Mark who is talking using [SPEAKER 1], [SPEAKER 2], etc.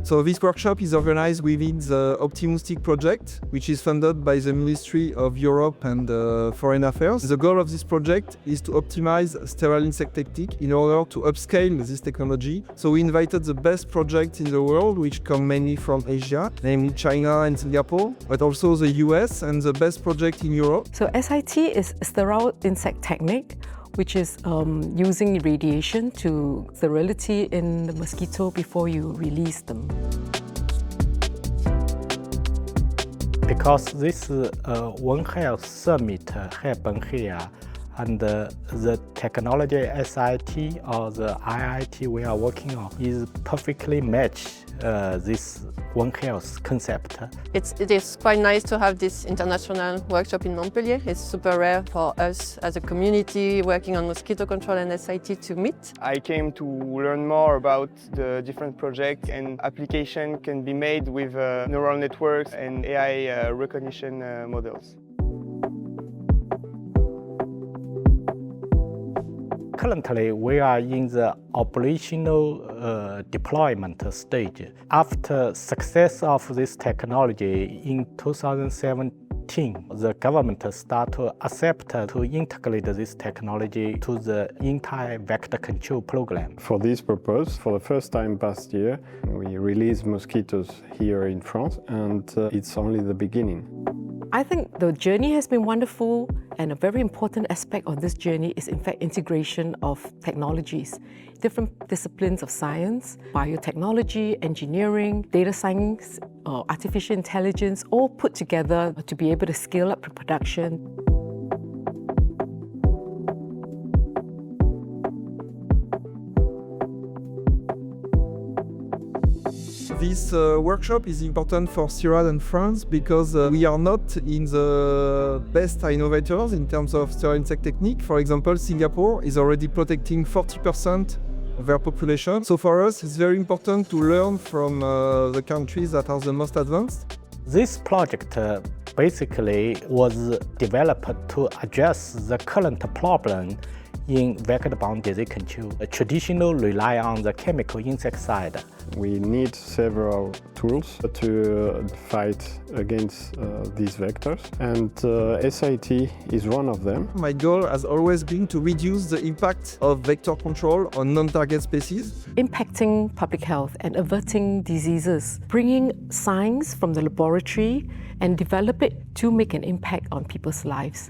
[SPEAKER 1] So this workshop is organized within the Optimustic project, which is funded by the Ministry of Europe and Foreign Affairs. The goal of this project is to optimize sterile insect technique in order to upscale this technology. So we invited the best projects in the world, which come mainly from Asia, namely China and Singapore, but also the US and the best project in Europe.
[SPEAKER 2] So SIT is sterile insect technique, which is using radiation to sterility in the mosquito before you release them.
[SPEAKER 3] Because this One Health Summit happened here, and the technology SIT or the IIT we are working on is perfectly match this One Health concept.
[SPEAKER 4] It is quite nice to have this international workshop in Montpellier. It's super rare for us as a community working on mosquito control and SIT to meet.
[SPEAKER 5] I came to learn more about the different projects and application can be made with neural networks and AI recognition models.
[SPEAKER 3] Currently, we are in the operational deployment stage. After success of this technology in 2017, the government start to accept to integrate this technology to the entire vector control program.
[SPEAKER 6] For this purpose, for the first time past year, we released mosquitoes here in France, and it's only the beginning.
[SPEAKER 2] I think the journey has been wonderful, and a very important aspect of this journey is in fact integration of technologies. Different disciplines of science, biotechnology, engineering, data science, artificial intelligence, all put together to be able to scale up production.
[SPEAKER 1] This workshop is important for CIRAD and France because we are not in the best innovators in terms of sterile insect technique. For example, Singapore is already protecting 40% of their population. So for us, it's very important to learn from the countries that are the most advanced.
[SPEAKER 3] This project basically was developed to address the current problem in vector-borne disease control. Traditionally rely on the chemical insecticide.
[SPEAKER 6] We need several tools to fight against these vectors, and SIT is one of them.
[SPEAKER 1] My goal has always been to reduce the impact of vector control on non-target species.
[SPEAKER 2] Impacting public health and averting diseases, bringing science from the laboratory and develop it to make an impact on people's lives.